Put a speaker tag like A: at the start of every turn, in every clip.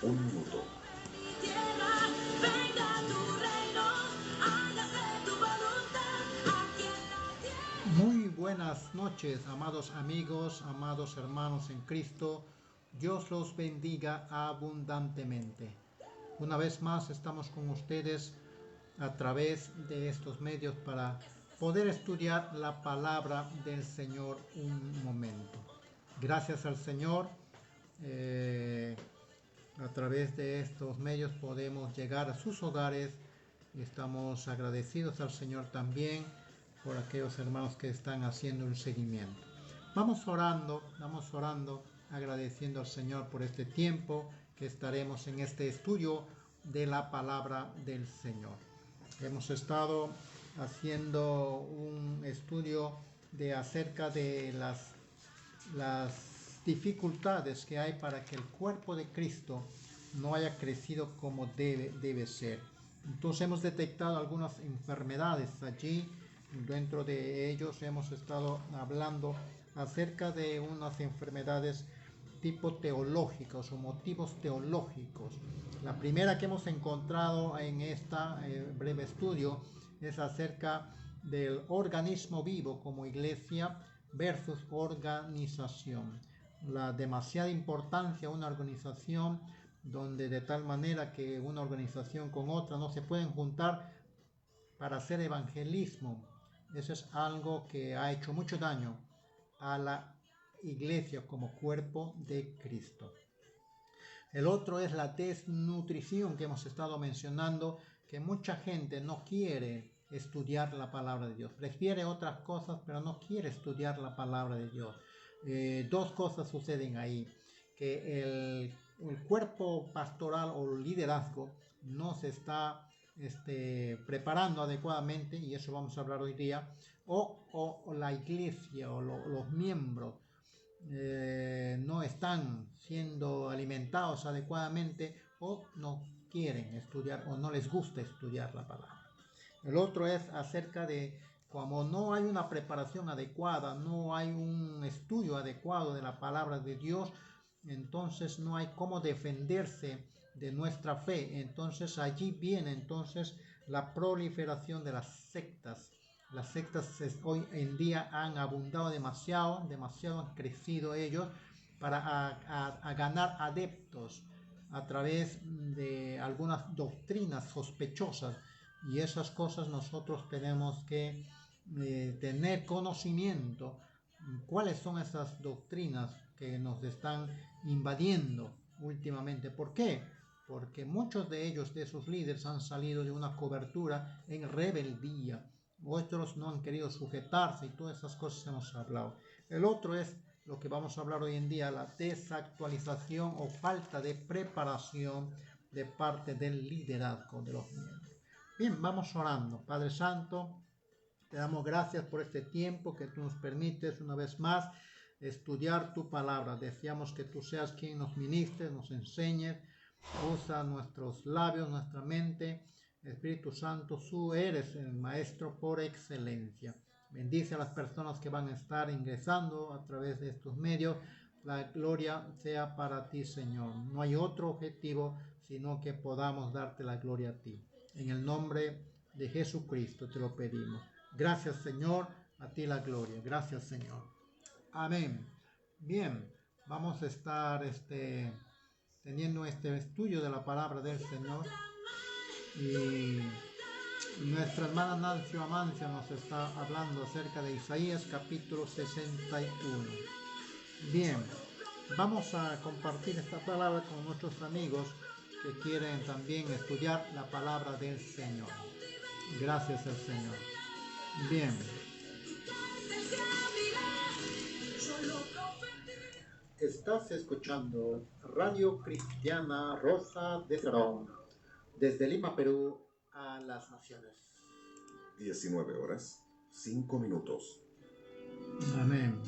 A: Un minuto.
B: Muy buenas noches, amados amigos, amados hermanos en Cristo. Dios los bendiga abundantemente. Una vez más estamos con ustedes a través de estos medios para poder estudiar la palabra del Señor un momento. Gracias al Señor, a través de estos medios podemos llegar a sus hogares y estamos agradecidos al Señor también por aquellos hermanos que están haciendo el seguimiento. Vamos orando, agradeciendo al Señor por este tiempo que estaremos en este estudio de la palabra del Señor. Hemos estado haciendo un estudio acerca de las dificultades que hay para que el cuerpo de Cristo no haya crecido como debe ser. Entonces hemos detectado algunas enfermedades allí. Dentro de ellos hemos estado hablando acerca de unas enfermedades tipo teológicos o motivos teológicos. La primera que hemos encontrado en este breve estudio es acerca del organismo vivo como iglesia versus organización. La demasiada importancia a una organización donde de tal manera que una organización con otra no se pueden juntar para hacer evangelismo. Eso es algo que ha hecho mucho daño a la iglesia como cuerpo de Cristo. El otro es la desnutrición que hemos estado mencionando, que mucha gente no quiere estudiar la palabra de Dios. Prefiere otras cosas, pero no quiere estudiar la palabra de Dios. Dos cosas suceden ahí. Que el cuerpo pastoral o liderazgo no se está preparando adecuadamente, y eso vamos a hablar hoy día, o la iglesia o los miembros no están siendo alimentados adecuadamente o no quieren estudiar o no les gusta estudiar la palabra. El otro es acerca de como no hay una preparación adecuada, no hay un estudio adecuado de la palabra de Dios, entonces no hay cómo defenderse de nuestra fe. Entonces allí viene entonces la proliferación de las sectas. Las sectas hoy en día han abundado demasiado han crecido ellos para ganar adeptos a través de algunas doctrinas sospechosas, y esas cosas nosotros tenemos que tener conocimiento cuáles son esas doctrinas que nos están invadiendo últimamente. ¿Por qué? Porque muchos de ellos, de esos líderes, han salido de una cobertura en rebeldía. Otros no han querido sujetarse y todas esas cosas hemos hablado. El otro es lo que vamos a hablar hoy en día, la desactualización o falta de preparación de parte del liderazgo de los miembros. Bien, vamos orando. Padre Santo, te damos gracias por este tiempo que tú nos permites una vez más estudiar tu palabra. Deseamos que tú seas quien nos ministre, nos enseñe. Usa nuestros labios, nuestra mente. Espíritu Santo, tú eres el maestro por excelencia. Bendice a las personas que van a estar ingresando a través de estos medios. La gloria sea para ti, Señor. No hay otro objetivo sino que podamos darte la gloria a ti. En el nombre de Jesucristo te lo pedimos. Gracias, Señor, a ti la gloria. Gracias, Señor. Amén. Bien, vamos a estar teniendo este estudio de la palabra del Señor. Y nuestra hermana Nancy Amancio nos está hablando acerca de Isaías capítulo 61. Bien, vamos a compartir esta palabra con nuestros amigos que quieren también estudiar la palabra del Señor. Gracias al Señor. Bien. Estás escuchando Radio Cristiana Rosa de Sarón, desde Lima, Perú, a las naciones.
A: 19 horas, 5 minutos.
B: Amén.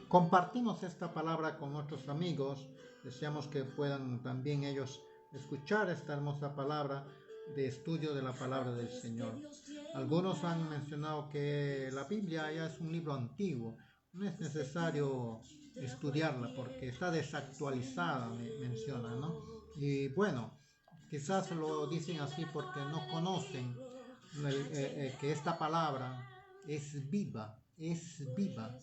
B: Compartimos esta palabra con nuestros amigos. Deseamos que puedan también ellos escuchar esta hermosa palabra de estudio de la palabra del Señor. Algunos han mencionado que la Biblia ya es un libro antiguo. No es necesario estudiarla porque está desactualizada, menciona, ¿no? Y bueno, quizás lo dicen así porque no conocen que esta palabra es viva, es viva.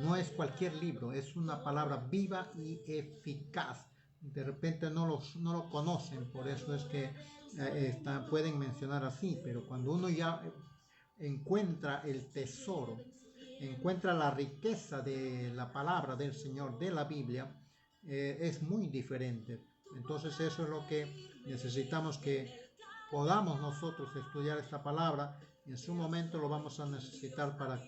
B: No es cualquier libro, es una palabra viva y eficaz. De repente no lo conocen, por eso es que pueden mencionar así, pero cuando uno ya encuentra el tesoro, encuentra la riqueza de la palabra del Señor, de la Biblia, es muy diferente. Entonces eso es lo que necesitamos, que podamos nosotros estudiar esta palabra. En su momento lo vamos a necesitar para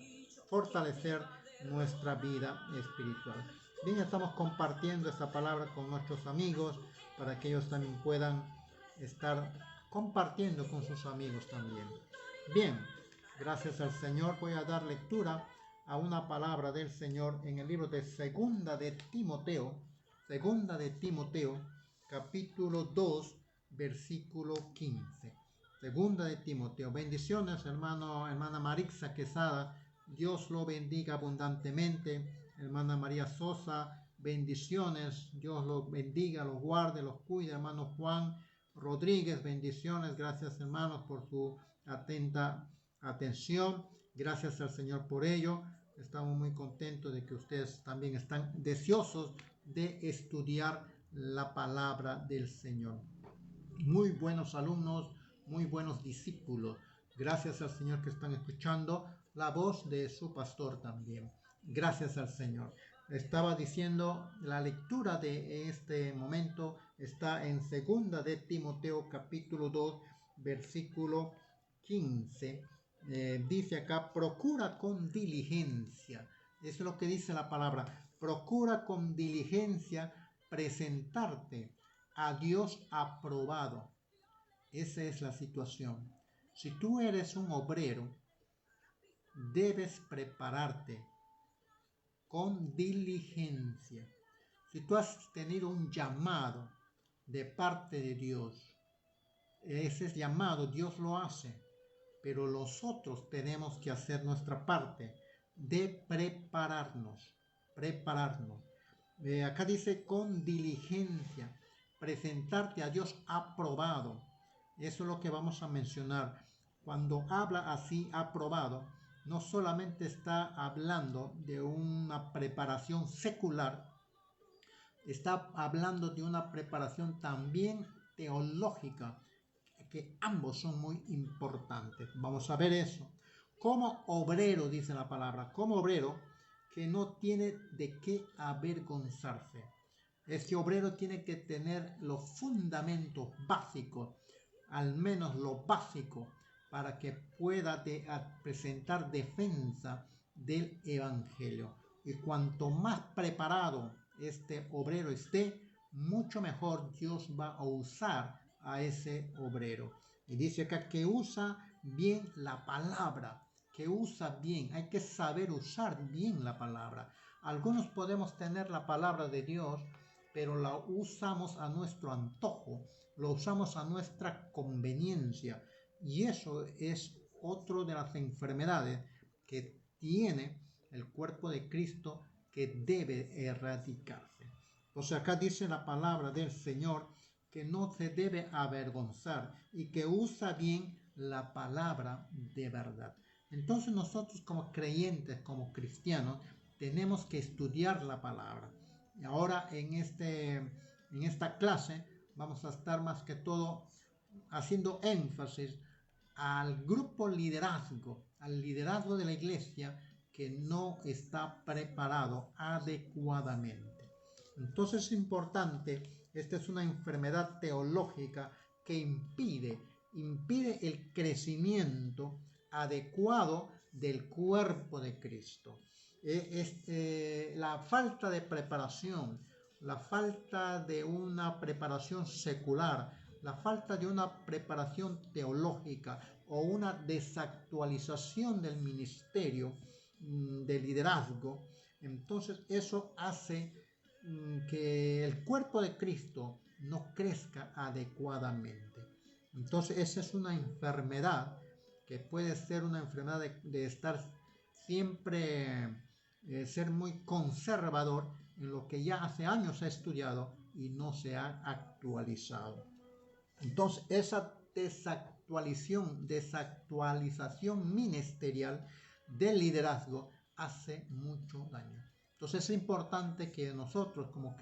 B: fortalecer nuestra vida espiritual. Bien, estamos compartiendo esta palabra con nuestros amigos para que ellos también puedan estar compartiendo con sus amigos también. Bien, gracias al Señor voy a dar lectura a una palabra del Señor en el libro de Segunda de Timoteo, capítulo 2, versículo 15. Segunda de Timoteo. Bendiciones, hermana Marixa Quesada. Dios lo bendiga abundantemente. Hermana María Sosa, bendiciones. Dios lo bendiga, los guarde, los cuide. Hermano Juan Rodríguez, bendiciones. Gracias, hermanos, por su atenta atención. Gracias al Señor por ello. Estamos muy contentos de que ustedes también están deseosos de estudiar la palabra del Señor. Muy buenos alumnos, muy buenos discípulos. Gracias al Señor que están escuchando la voz de su pastor también. Gracias al Señor. Estaba diciendo, la lectura de este momento está en Segunda de Timoteo capítulo 2, versículo 15. Dice acá, procura con diligencia. Eso es lo que dice la palabra. Procura con diligencia presentarte a Dios aprobado. Esa es la situación. Si tú eres un obrero, debes prepararte con diligencia. Si tú has tenido un llamado de parte de Dios, ese llamado Dios lo hace, pero nosotros tenemos que hacer nuestra parte de prepararnos. Acá dice con diligencia, presentarte a Dios aprobado. Eso es lo que vamos a mencionar. Cuando habla así aprobado, no solamente está hablando de una preparación secular, está hablando de una preparación también teológica, que ambos son muy importantes. Vamos a ver eso. Como obrero, dice la palabra, como obrero que no tiene de qué avergonzarse. Este obrero tiene que tener los fundamentos básicos, al menos lo básico, para que pueda presentar defensa del Evangelio. Y cuanto más preparado este obrero esté, mucho mejor Dios va a usar a ese obrero. Y dice acá que usa bien la palabra, que usa bien. Hay que saber usar bien la palabra. Algunos podemos tener la palabra de Dios, pero la usamos a nuestro antojo, lo usamos a nuestra conveniencia. Y eso es otra de las enfermedades que tiene el cuerpo de Cristo, que debe erradicarse. Entonces acá dice la palabra del Señor que no se debe avergonzar y que usa bien la palabra de verdad. Entonces nosotros como creyentes, como cristianos, tenemos que estudiar la palabra. Y ahora en esta clase vamos a estar más que todo haciendo énfasis al grupo liderazgo, al liderazgo de la iglesia que no está preparado adecuadamente. Entonces es importante, esta es una enfermedad teológica que impide el crecimiento adecuado del cuerpo de Cristo. La falta de preparación, la falta de una preparación secular, la falta de una preparación teológica o una desactualización del ministerio de liderazgo, entonces eso hace que el cuerpo de Cristo no crezca adecuadamente. Entonces esa es una enfermedad que puede ser una enfermedad de estar siempre, ser muy conservador en lo que ya hace años ha estudiado, y no se ha actualizado. Entonces, esa desactualización ministerial del liderazgo hace mucho daño. Entonces, es importante que nosotros como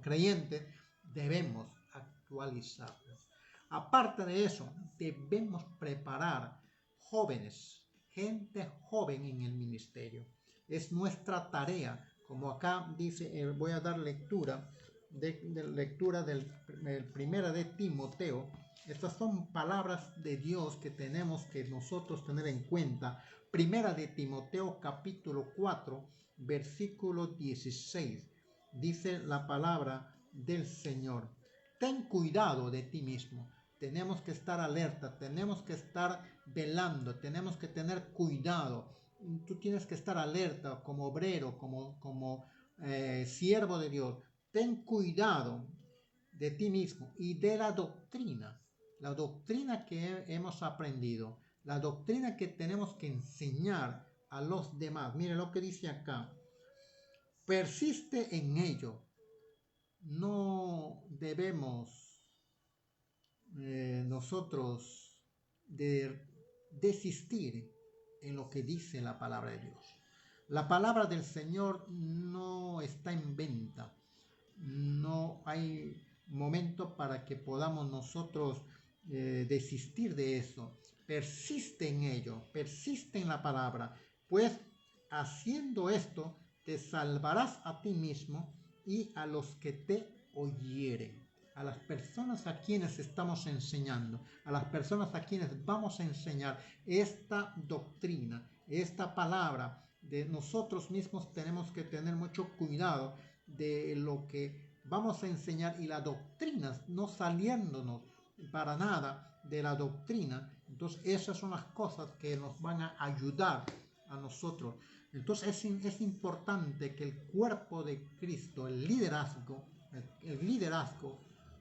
B: creyentes debemos actualizarnos. Aparte de eso, debemos preparar jóvenes, gente joven en el ministerio. Es nuestra tarea, como acá dice, voy a dar lectura del primera de Timoteo. Estas son palabras de Dios que tenemos que nosotros tener en cuenta. Primera de Timoteo capítulo 4, versículo 16. Dice la palabra del Señor: ten cuidado de ti mismo. Tenemos que estar alerta, tenemos que estar velando, tenemos que tener cuidado. Tú tienes que estar alerta como obrero, como siervo de Dios. Ten cuidado de ti mismo y de la doctrina que hemos aprendido, la doctrina que tenemos que enseñar a los demás. Mire lo que dice acá: persiste en ello. No debemos nosotros de desistir en lo que dice la palabra de Dios. La palabra del Señor no está en venta. No hay momento para que podamos nosotros desistir de eso. Persiste en ello, persiste en la palabra, pues haciendo esto te salvarás a ti mismo y a los que te oyeren. A las personas a quienes estamos enseñando, a las personas a quienes vamos a enseñar esta doctrina, esta palabra, de nosotros mismos tenemos que tener mucho cuidado de lo que vamos a enseñar y las doctrinas, no saliéndonos para nada de la doctrina. Entonces esas son las cosas que nos van a ayudar a nosotros. Entonces es importante que el cuerpo de Cristo, el liderazgo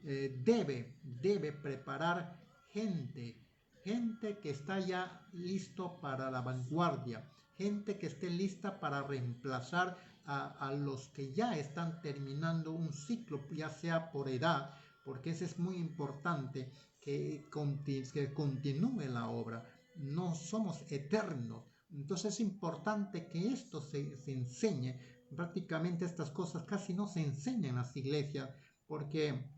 B: debe preparar gente que está ya listo para la vanguardia, gente que esté lista para reemplazar a los que ya están terminando un ciclo, ya sea por edad, porque eso es muy importante, que continúe la obra. No somos eternos. Entonces es importante que esto se enseñe. Prácticamente estas cosas casi no se enseñan en las iglesias porque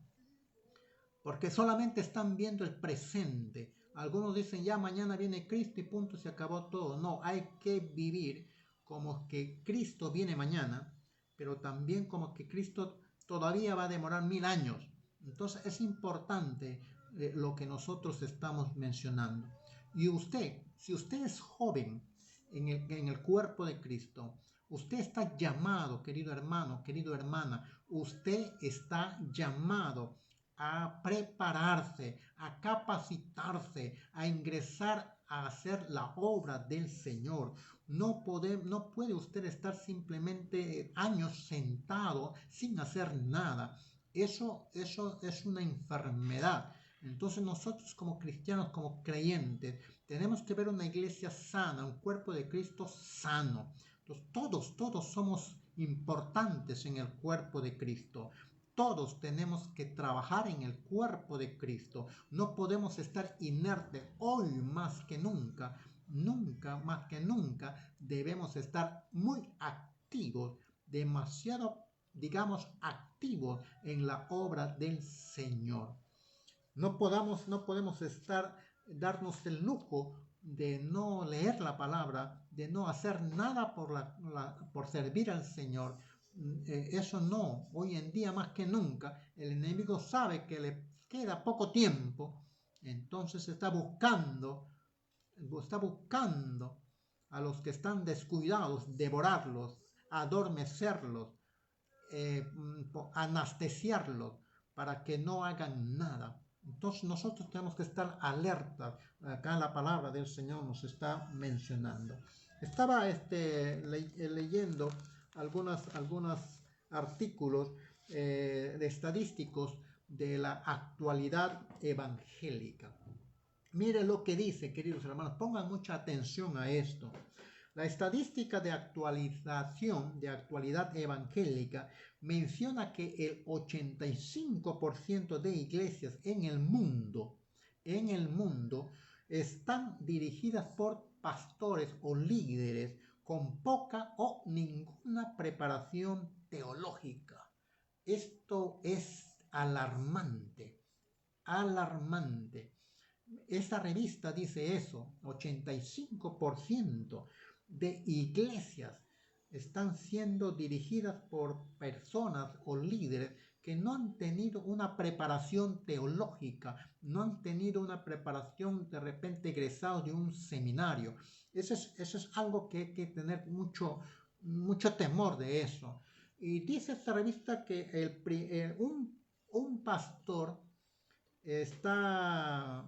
B: solamente están viendo el presente. Algunos dicen ya mañana viene Cristo y punto, se acabó todo. No, hay que vivir como que Cristo viene mañana, pero también como que Cristo todavía va a demorar 1000 años. Entonces es importante lo que nosotros estamos mencionando. Y si usted es joven en el cuerpo de Cristo, usted está llamado, querido hermano, querida hermana, usted está llamado a prepararse, a capacitarse, a ingresar a hacer la obra del Señor. No puede usted estar simplemente años sentado sin hacer nada. Eso es una enfermedad. Entonces nosotros como cristianos, como creyentes, tenemos que ver una iglesia sana, un cuerpo de Cristo sano. Entonces, todos somos importantes en el cuerpo de Cristo. Todos tenemos que trabajar en el cuerpo de Cristo. No podemos estar inertes. Hoy más que nunca, más que nunca, debemos estar muy activos, demasiado, digamos, activos en la obra del Señor. No podemos darnos el lujo de no leer la palabra, de no hacer nada por servir al Señor. Eso no, hoy en día más que nunca, el enemigo sabe que le queda poco tiempo, entonces está buscando a los que están descuidados, devorarlos, adormecerlos, anestesiarlos, para que no hagan nada. Entonces nosotros tenemos que estar alertas. Acá la palabra del Señor nos está mencionando. Estaba leyendo algunos artículos de estadísticos de la actualidad evangélica. Mire lo que dice, queridos hermanos, pongan mucha atención a esto. La estadística de actualidad evangélica menciona que el 85% de iglesias en el mundo están dirigidas por pastores o líderes con poca o ninguna preparación teológica. Esto es alarmante. Esta revista dice eso, 85% de iglesias están siendo dirigidas por personas o líderes que no han tenido una preparación teológica, no han tenido una preparación de repente egresados de un seminario. Eso es algo que hay que tener mucho temor de eso. Y dice esta revista que un pastor está,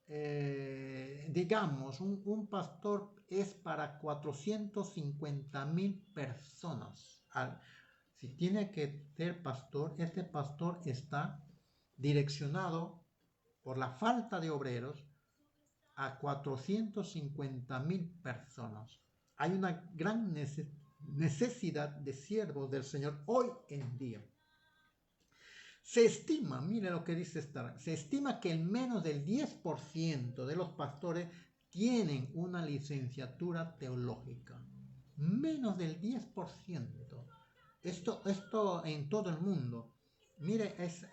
B: digamos, un pastor es para 450,000 personas. Si tiene que ser pastor, este pastor está direccionado por la falta de obreros a 450,000 personas. Hay una gran necesidad de siervos del Señor hoy en día. Se estima, mire lo que dice se estima que el menos del 10% de los pastores tienen una licenciatura teológica. Menos del 10%. Esto en todo el mundo. Mire, es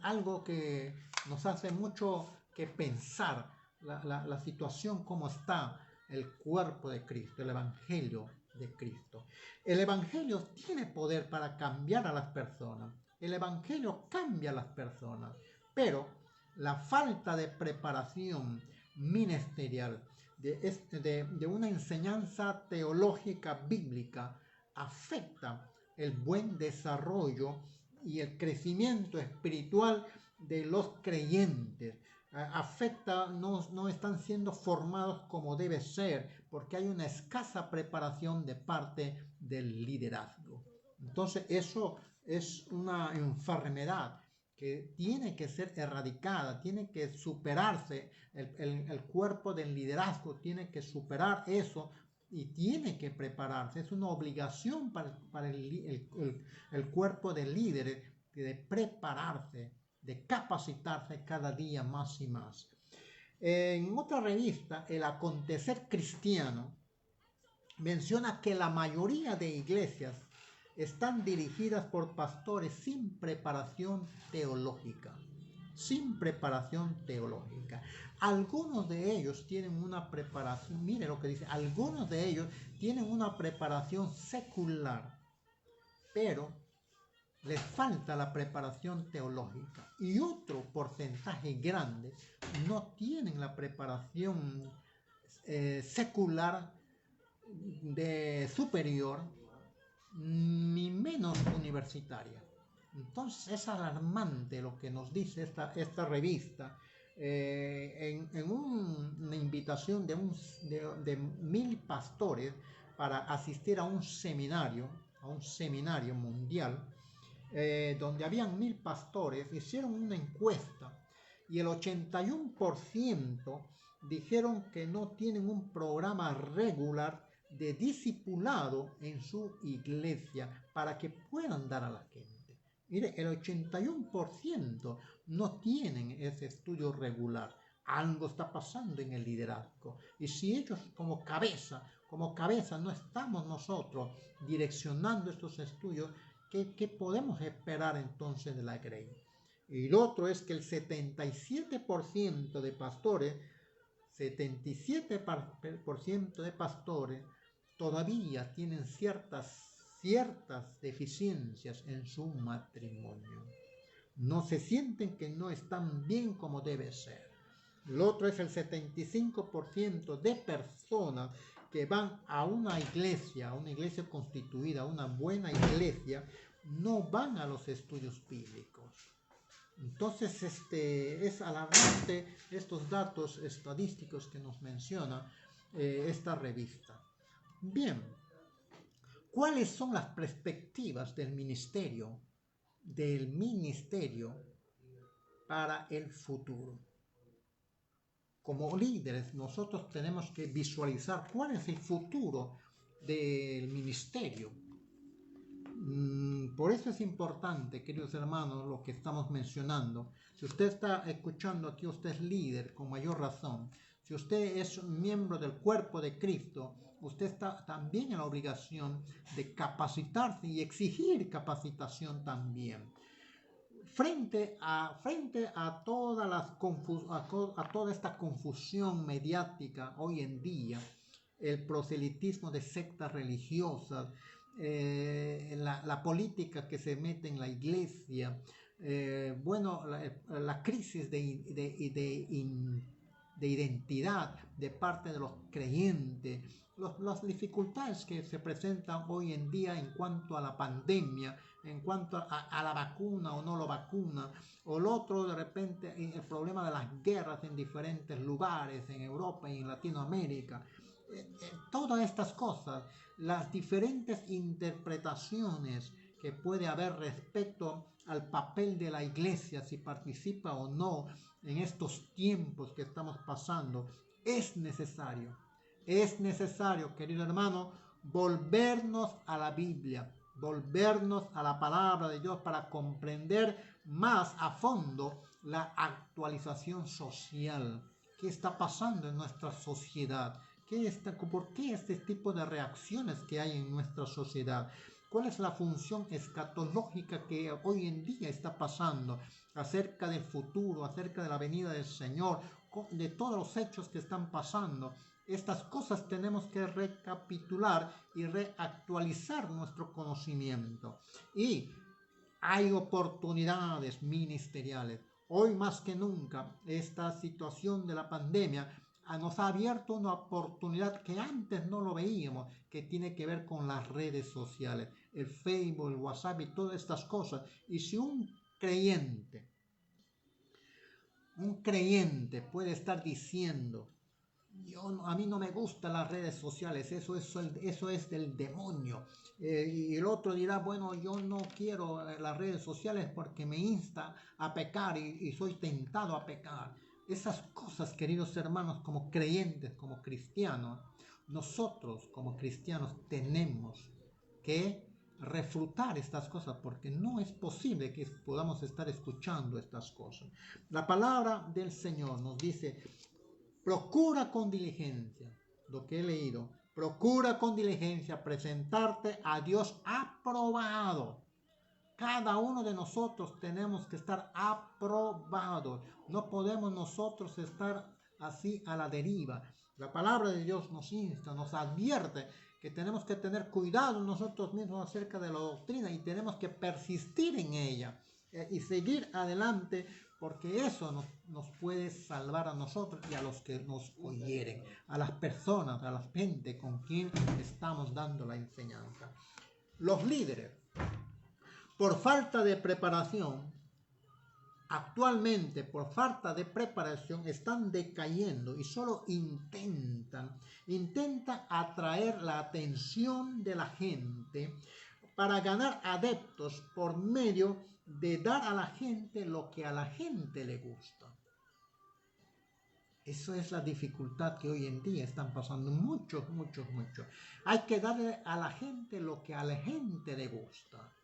B: algo que nos hace mucho que pensar la situación, cómo está el cuerpo de Cristo, el Evangelio de Cristo. El Evangelio tiene poder para cambiar a las personas. El Evangelio cambia a las personas, pero la falta de preparación ministerial, de una enseñanza teológica bíblica, afecta el buen desarrollo y el crecimiento espiritual de los creyentes. Afecta, no están siendo formados como debe ser, porque hay una escasa preparación de parte del liderazgo. Entonces eso es una enfermedad que tiene que ser erradicada, tiene que superarse, el cuerpo del liderazgo tiene que superar eso y tiene que prepararse. Es una obligación para el cuerpo de líderes de prepararse, de capacitarse cada día más y más. En otra revista, El Acontecer Cristiano menciona que la mayoría de iglesias están dirigidas por pastores sin preparación teológica. Algunos de ellos tienen una preparación, mire lo que dice, algunos de ellos tienen una preparación secular, pero les falta la preparación teológica. Y otro porcentaje grande no tienen la preparación secular de superior, ni menos universitaria. Entonces es alarmante lo que nos dice esta revista. En una invitación de 1,000 pastores para asistir a un seminario mundial, donde habían 1,000 pastores, hicieron una encuesta y el 81% dijeron que no tienen un programa regular de discipulado en su iglesia para que puedan dar a la gente. Mire, el 81% no tienen ese estudio regular. Algo está pasando en el liderazgo. Y si ellos como cabeza no estamos nosotros direccionando estos estudios, ¿qué podemos esperar entonces de la Grey? Y lo otro es que el 77% de pastores todavía tienen ciertas deficiencias en su matrimonio. No se sienten que no están bien como debe ser. Lo otro es el 75% de personas que van a una iglesia constituida, una buena iglesia, no van a los estudios bíblicos. Entonces es alarmante estos datos estadísticos que nos menciona esta revista. Bien, ¿cuáles son las perspectivas del ministerio para el futuro? como líderes, nosotros tenemos que visualizar cuál es el futuro del ministerio. Por eso es importante, queridos hermanos, lo que estamos mencionando. Si usted está escuchando aquí, usted es líder con mayor razón. Si usted es un miembro del cuerpo de Cristo, usted está también en la obligación de capacitarse y exigir capacitación también. Frente a toda esta confusión mediática hoy en día, el proselitismo de sectas religiosas, la política que se mete en la iglesia, la crisis de identidad de parte de los creyentes, las dificultades que se presentan hoy en día en cuanto a la pandemia, en cuanto a la vacuna o no la vacuna, o el otro de repente el problema de las guerras en diferentes lugares, en Europa y en Latinoamérica. Todas estas cosas, las diferentes interpretaciones que puede haber respecto al papel de la iglesia, si participa o no en estos tiempos que estamos pasando, es necesario, querido hermano, volvernos a la Biblia, volvernos a la palabra de Dios para comprender más a fondo la actualización social. ¿Qué está pasando en nuestra sociedad? ¿Por qué este tipo de reacciones que hay en nuestra sociedad? ¿Cuál es la función escatológica que hoy en día está pasando acerca del futuro, acerca de la venida del Señor, de todos los hechos que están pasando? Estas cosas tenemos que recapitular y reactualizar nuestro conocimiento. Y hay oportunidades ministeriales. Hoy más que nunca, esta situación de la pandemia nos ha abierto una oportunidad que antes no lo veíamos, que tiene que ver con las redes sociales, el Facebook, el WhatsApp y todas estas cosas. Y si un creyente puede estar diciendo, a mí no me gustan las redes sociales, eso es del demonio. Y el otro dirá, bueno, yo no quiero las redes sociales porque me insta a pecar y soy tentado a pecar. Esas cosas, queridos hermanos, como creyentes, como cristianos, nosotros como cristianos tenemos que refutar estas cosas porque no es posible que podamos estar escuchando estas cosas. La palabra del Señor nos dice, procura con diligencia, lo que he leído, procura con diligencia presentarte a Dios aprobado. Cada uno de nosotros tenemos que estar aprobados. No podemos nosotros estar así a la deriva. La palabra de Dios nos insta, nos advierte que tenemos que tener cuidado nosotros mismos acerca de la doctrina y tenemos que persistir en ella y seguir adelante, porque eso nos puede salvar a nosotros y a los que nos oyeren, a las personas, a la gente con quien estamos dando la enseñanza. Los líderes, por falta de preparación, actualmente por falta de preparación están decayendo y solo intentan atraer la atención de la gente para ganar adeptos por medio de dar a la gente lo que a la gente le gusta. Eso es la dificultad que hoy en día están pasando muchos. Hay que darle a la gente lo que a la gente le gusta.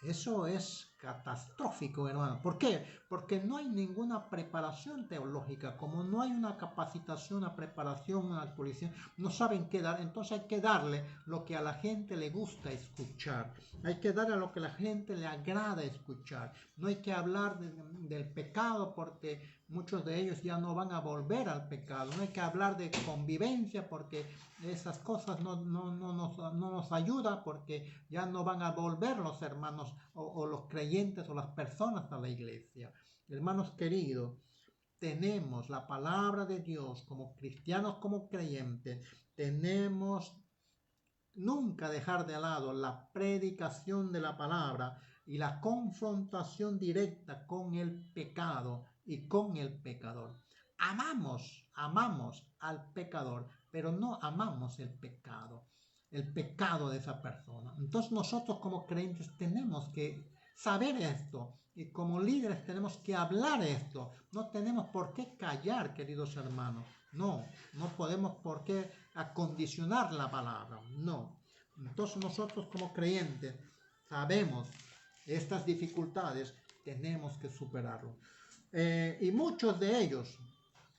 B: Eso es catastrófico, hermano. ¿Por qué? Porque no hay ninguna preparación teológica. Como no hay una capacitación, una preparación, una actualización, no saben qué dar. Entonces hay que darle lo que a la gente le gusta escuchar. Hay que darle lo que a la gente le agrada escuchar. No hay que hablar del pecado porque muchos de ellos ya no van a volver al pecado. No hay que hablar de convivencia porque esas cosas no nos ayudan porque ya no van a volver los hermanos o los creyentes o las personas a la iglesia. Hermanos queridos, tenemos la palabra de Dios como cristianos, como creyentes. Tenemos nunca dejar de lado la predicación de la palabra y la confrontación directa con el pecado y con el pecador. Amamos al pecador, pero no amamos el pecado de esa persona. Entonces nosotros como creyentes tenemos que saber esto. Y como líderes tenemos que hablar esto. No tenemos por qué callar, queridos hermanos. No podemos por qué acondicionar la palabra. No. Entonces nosotros como creyentes sabemos estas dificultades, tenemos que superarlo. Y muchos de ellos,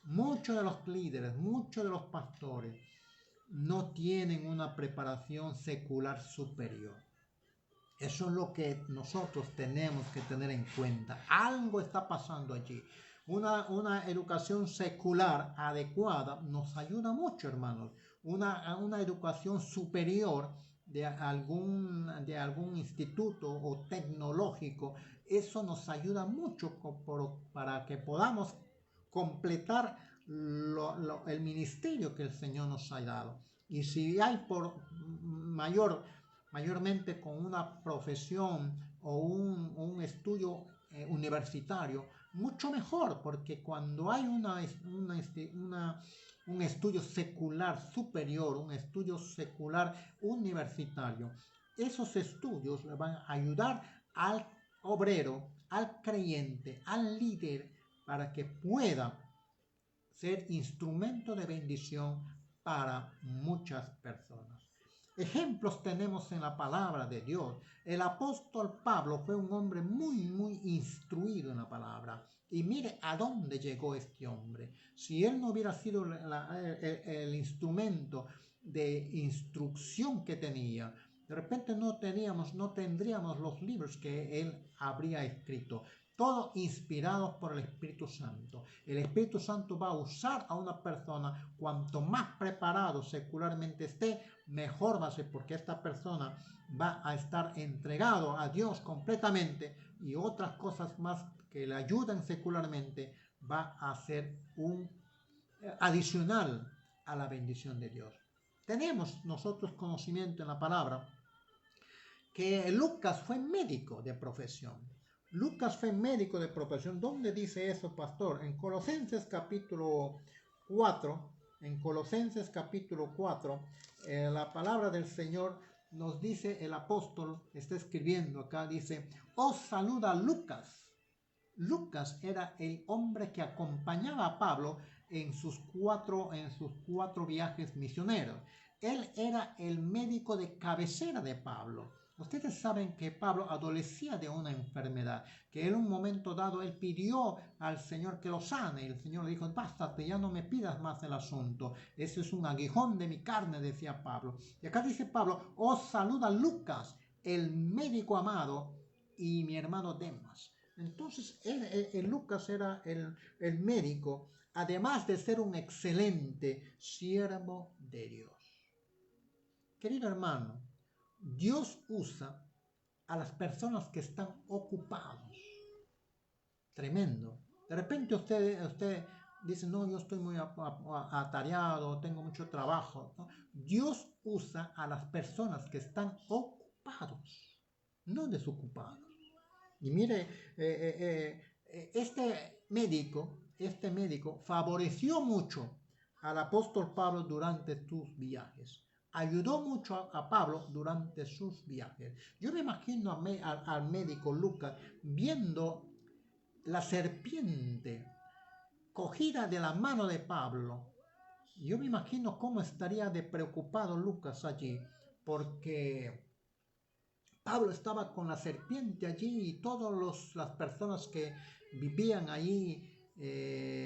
B: muchos de los líderes, muchos de los pastores, no tienen una preparación secular superior. Eso es lo que nosotros tenemos que tener en cuenta. Algo está pasando allí. Una educación secular adecuada nos ayuda mucho, hermanos. Una educación superior de algún instituto o tecnológico, eso nos ayuda mucho para que podamos completar el ministerio que el Señor nos ha dado. Y si hay mayormente con una profesión o un estudio universitario, mucho mejor, porque cuando hay un estudio secular superior, un estudio secular universitario, esos estudios le van a ayudar al obrero, al creyente, al líder, para que pueda ser instrumento de bendición para muchas personas. Ejemplos tenemos en la palabra de Dios. El apóstol Pablo fue un hombre muy instruido en la palabra. Y mire a dónde llegó este hombre. Si él no hubiera sido el instrumento de instrucción que tenía, de repente no tendríamos los libros que él habría escrito. Todo inspirado por el Espíritu Santo. El Espíritu Santo va a usar a una persona, cuanto más preparado secularmente esté, mejor va a ser, porque esta persona va a estar entregado a Dios completamente, y otras cosas más que le ayudan secularmente va a ser un adicional a la bendición de Dios. Tenemos nosotros conocimiento en la palabra que Lucas fue médico de profesión. Lucas fue médico de profesión. ¿Dónde dice eso, pastor? En Colosenses capítulo 4, la palabra del Señor nos dice, el apóstol está escribiendo acá, dice, os saluda Lucas. Lucas era el hombre que acompañaba a Pablo en sus cuatro viajes misioneros. Él era el médico de cabecera de Pablo. Ustedes saben que Pablo adolecía de una enfermedad, que en un momento dado él pidió al Señor que lo sane, y el Señor le dijo, bástate, ya no me pidas más el asunto, ese es un aguijón de mi carne, decía Pablo. Y acá dice Pablo, os saluda Lucas, el médico amado, y mi hermano Demas. Entonces Lucas era el médico, además de ser un excelente siervo de Dios. Querido hermano, Dios usa a las personas que están ocupados. Tremendo. De repente usted dice, no, yo estoy muy atareado, tengo mucho trabajo. ¿No? Dios usa a las personas que están ocupados, no desocupados. Y mire, este médico favoreció mucho al apóstol Pablo durante sus viajes. Ayudó mucho a Pablo durante sus viajes. Yo me imagino al médico Lucas viendo la serpiente cogida de la mano de Pablo. Yo me imagino cómo estaría de preocupado Lucas allí, porque Pablo estaba con la serpiente allí, y todas las personas que vivían allí,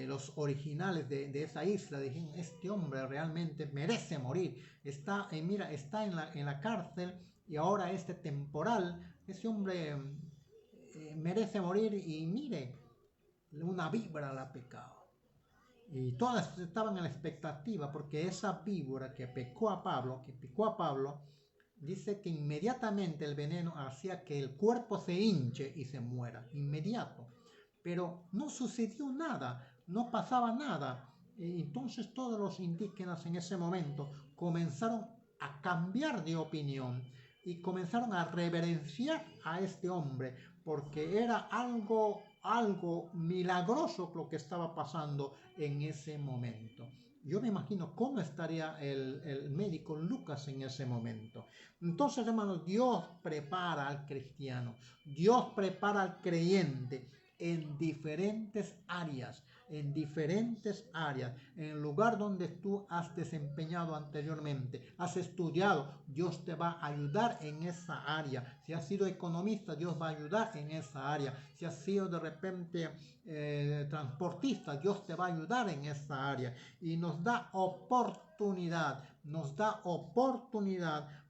B: los originales de esa isla, dijeron, este hombre realmente merece morir. Está en la cárcel, y ahora este temporal, ese hombre merece morir, y mire, una víbora la ha pecado. Y todas estaban en la expectativa, porque esa víbora que picó a Pablo, dice que inmediatamente el veneno hacía que el cuerpo se hinche y se muera, inmediato. Pero no sucedió nada, no pasaba nada. Entonces todos los indígenas en ese momento comenzaron a cambiar de opinión y comenzaron a reverenciar a este hombre, porque era algo algo milagroso lo que estaba pasando en ese momento. Yo me imagino cómo estaría el médico Lucas en ese momento. Entonces, hermanos, Dios prepara al cristiano, Dios prepara al creyente en diferentes áreas, en el lugar donde tú has desempeñado anteriormente, has estudiado, Dios te va a ayudar en esa área. Si has sido economista, Dios va a ayudar en esa área. Si has sido de repente transportista, Dios te va a ayudar en esa área. Y nos da oportunidad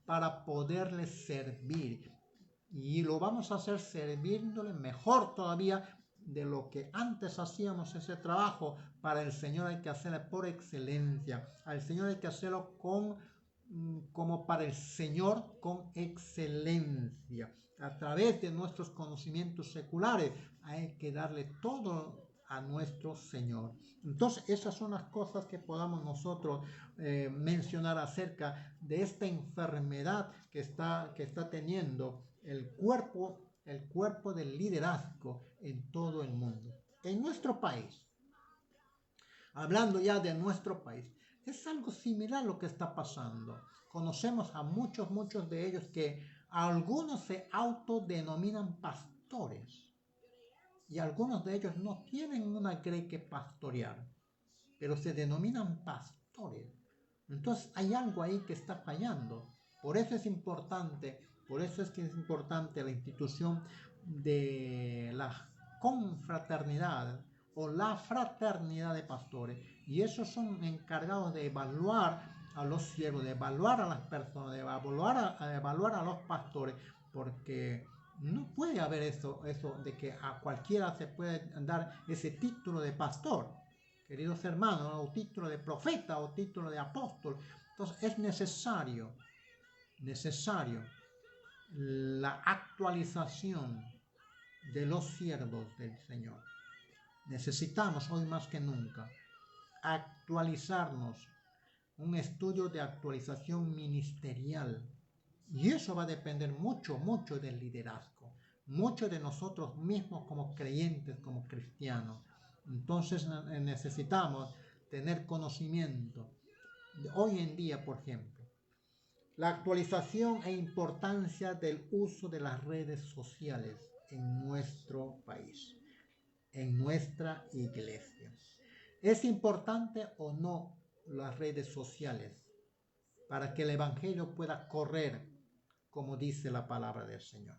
B: para poderle servir. Y lo vamos a hacer sirviéndole mejor todavía de lo que antes hacíamos ese trabajo. Para el Señor hay que hacerlo por excelencia. Al Señor hay que hacerlo como para el Señor, con excelencia. A través de nuestros conocimientos seculares hay que darle todo a nuestro Señor. Entonces, esas son las cosas que podamos nosotros mencionar acerca de esta enfermedad que está teniendo el cuerpo del liderazgo en todo el mundo. En nuestro país, hablando ya de nuestro país, es algo similar a lo que está pasando. Conocemos a muchos de ellos que algunos se autodenominan pastores y algunos de ellos no tienen una grey que pastorear, pero se denominan pastores. Entonces hay algo ahí que está fallando. Por eso es importante la institución de la confraternidad o la fraternidad de pastores. Y esos son encargados de evaluar a los siervos, de evaluar a las personas, de evaluar a los pastores, porque no puede haber eso de que a cualquiera se puede dar ese título de pastor, queridos hermanos, o título de profeta o título de apóstol. Entonces es necesario la actualización de los siervos del Señor. Necesitamos hoy más que nunca actualizarnos, un estudio de actualización ministerial. Y eso va a depender mucho del liderazgo, mucho de nosotros mismos como creyentes, como cristianos. Entonces necesitamos tener conocimiento. Hoy en día, por ejemplo, la actualización e importancia del uso de las redes sociales en nuestro país, en nuestra iglesia. ¿Es importante o no las redes sociales para que el evangelio pueda correr como dice la palabra del Señor?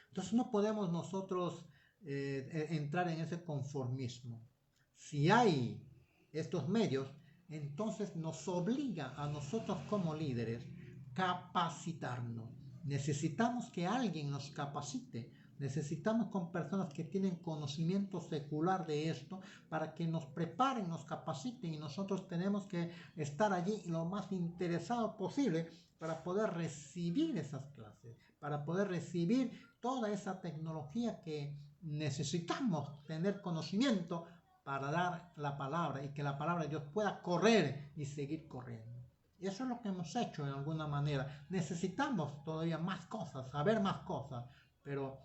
B: Entonces no podemos nosotros entrar en ese conformismo. Si hay estos medios, entonces nos obliga a nosotros como líderes capacitarnos. Necesitamos que alguien nos capacite. Necesitamos con personas que tienen conocimiento secular de esto para que nos preparen, nos capaciten, y nosotros tenemos que estar allí lo más interesados posible para poder recibir esas clases, para poder recibir toda esa tecnología que necesitamos tener conocimiento para dar la palabra y que la palabra de Dios pueda correr y seguir corriendo. Y eso es lo que hemos hecho en alguna manera. Necesitamos todavía más cosas, saber más cosas, pero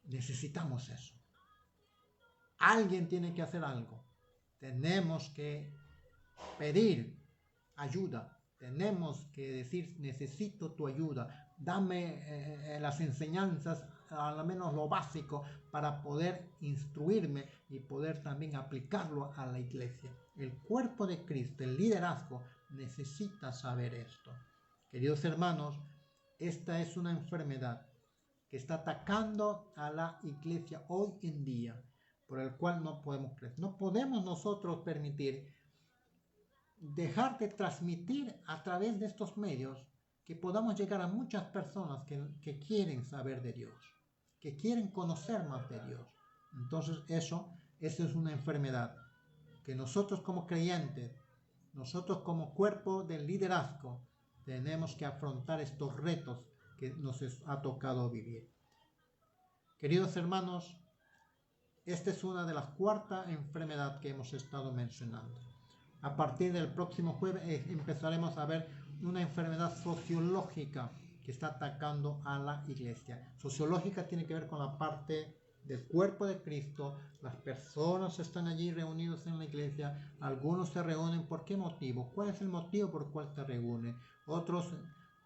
B: necesitamos eso. Alguien tiene que hacer algo. Tenemos que pedir ayuda. Tenemos que decir, necesito tu ayuda. Dame las enseñanzas, al menos lo básico, para poder instruirme y poder también aplicarlo a la iglesia. El cuerpo de Cristo, el liderazgo, necesita saber esto. Queridos hermanos, esta es una enfermedad que está atacando a la iglesia hoy en día, por el cual no podemos creer. No podemos nosotros permitir dejar de transmitir a través de estos medios, que podamos llegar a muchas personas que quieren saber de Dios, que quieren conocer más de Dios. Entonces eso es una enfermedad que nosotros como creyentes, nosotros como cuerpo del liderazgo, tenemos que afrontar estos retos que nos ha tocado vivir. Queridos hermanos, esta es una de las cuartas enfermedades que hemos estado mencionando. A partir del próximo jueves empezaremos a ver una enfermedad sociológica que está atacando a la iglesia. Sociológica tiene que ver con la parte del cuerpo de Cristo. Las personas están allí reunidas en la iglesia. Algunos se reúnen. ¿Por qué motivo? ¿Cuál es el motivo por el cual se reúnen? Otros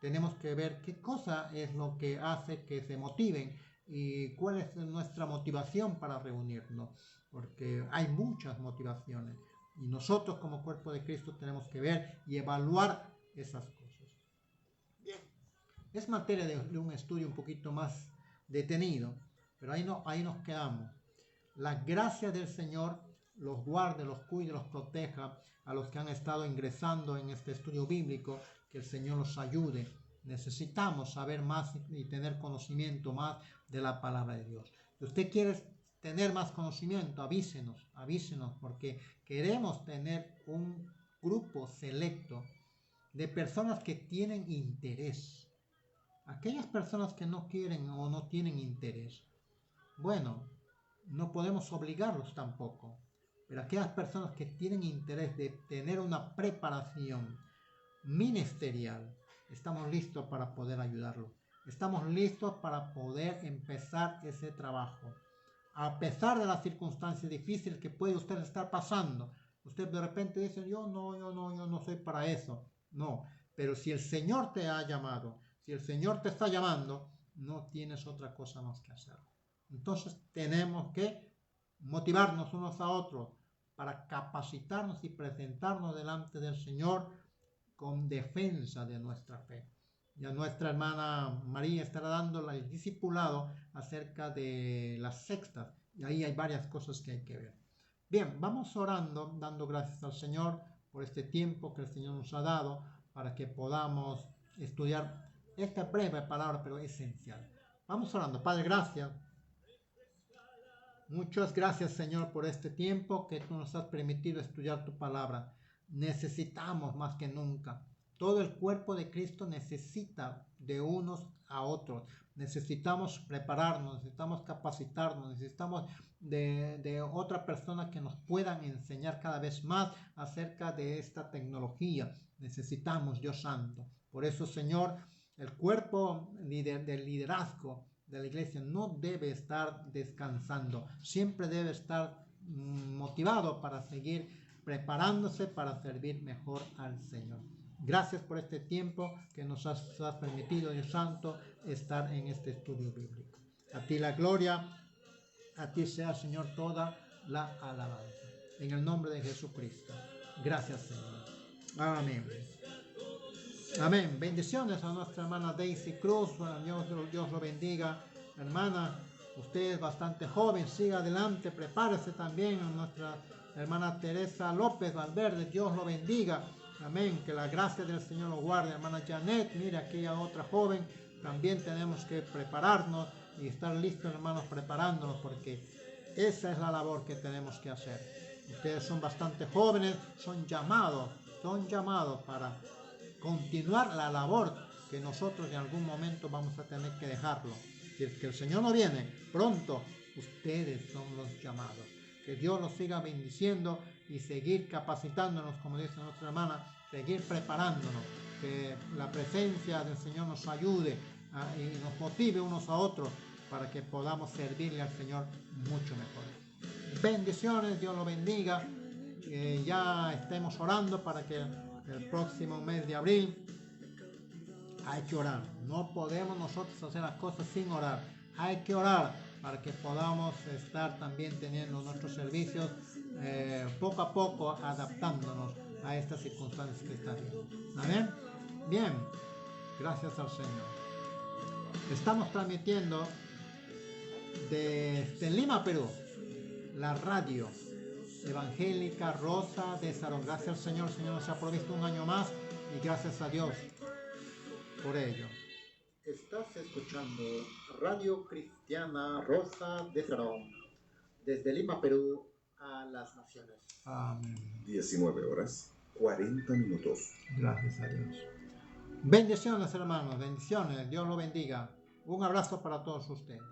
B: tenemos que ver qué cosa es lo que hace que se motiven y cuál es nuestra motivación para reunirnos. Porque hay muchas motivaciones. Y nosotros como cuerpo de Cristo tenemos que ver y evaluar esas cosas. Bien. Es materia de un estudio un poquito más detenido, pero ahí nos quedamos. La gracia del Señor los guarde, los cuide, los proteja a los que han estado ingresando en este estudio bíblico, que el Señor los ayude. Necesitamos saber más y tener conocimiento más de la palabra de Dios. Si usted quiere tener más conocimiento, avísenos, porque queremos tener un grupo selecto de personas que tienen interés. Aquellas personas que no quieren o no tienen interés, bueno, no podemos obligarlos tampoco, pero aquellas personas que tienen interés de tener una preparación ministerial, estamos listos para poder ayudarlos. Estamos listos para poder empezar ese trabajo. A pesar de las circunstancias difíciles que puede usted estar pasando, usted de repente dice, yo no soy para eso. No, pero si el Señor te ha llamado, si el Señor te está llamando, no tienes otra cosa más que hacer. Entonces tenemos que motivarnos unos a otros para capacitarnos y presentarnos delante del Señor con defensa de nuestra fe. Ya nuestra hermana María estará dando el discipulado acerca de las sextas. Y ahí hay varias cosas que hay que ver. Bien, vamos orando, dando gracias al Señor por este tiempo que el Señor nos ha dado para que podamos estudiar esta breve palabra, pero esencial. Vamos orando. Padre, gracias. Muchas gracias, Señor, por este tiempo que tú nos has permitido estudiar tu palabra. Necesitamos más que nunca. Todo el cuerpo de Cristo necesita de unos a otros. Necesitamos prepararnos, necesitamos capacitarnos, necesitamos de otra persona que nos puedan enseñar cada vez más acerca de esta tecnología. Necesitamos, Dios Santo. Por eso, Señor, el cuerpo del liderazgo de la iglesia no debe estar descansando. Siempre debe estar motivado para seguir preparándose para servir mejor al Señor. Gracias por este tiempo que nos has permitido, Dios Santo, estar en este estudio bíblico. A ti la gloria, a ti sea, Señor, toda la alabanza. En el nombre de Jesucristo. Gracias, Señor. Amén. Amén. Bendiciones a nuestra hermana Daisy Cruz. Dios lo bendiga. Hermana, usted es bastante joven. Siga adelante. Prepárese también a nuestra hermana Teresa López Valverde. Dios lo bendiga. Amén, que la gracia del Señor lo guarde. Hermana Janet, mira aquella otra joven. También tenemos que prepararnos y estar listos, hermanos, preparándonos, porque esa es la labor que tenemos que hacer. Ustedes son bastante jóvenes, son llamados para continuar la labor que nosotros en algún momento vamos a tener que dejarlo. Si es que el Señor no viene pronto, ustedes son los llamados. Que Dios los siga bendiciendo y seguir capacitándonos, como dice nuestra hermana, seguir preparándonos, que la presencia del Señor nos ayude y nos motive unos a otros para que podamos servirle al Señor mucho mejor. Bendiciones, Dios lo bendiga. Ya estemos orando para que el próximo mes de abril hay que orar. No podemos nosotros hacer las cosas sin orar. Hay que orar para que podamos estar también teniendo nuestros servicios poco a poco, adaptándonos a estas circunstancias que están viendo. ¿Amén? Bien, gracias al Señor. Estamos transmitiendo desde Lima, Perú, la radio evangélica Rosa de Sarón. Gracias al Señor. El Señor nos ha provisto un año más y gracias a Dios por ello. Estás escuchando Radio Cristiana Rosa de Sarón, desde Lima, Perú, a las naciones. Amén.
A: 19 horas, 40 minutos.
B: Gracias a Dios. Bendiciones, hermanos, bendiciones. Dios lo bendiga. Un abrazo para todos ustedes.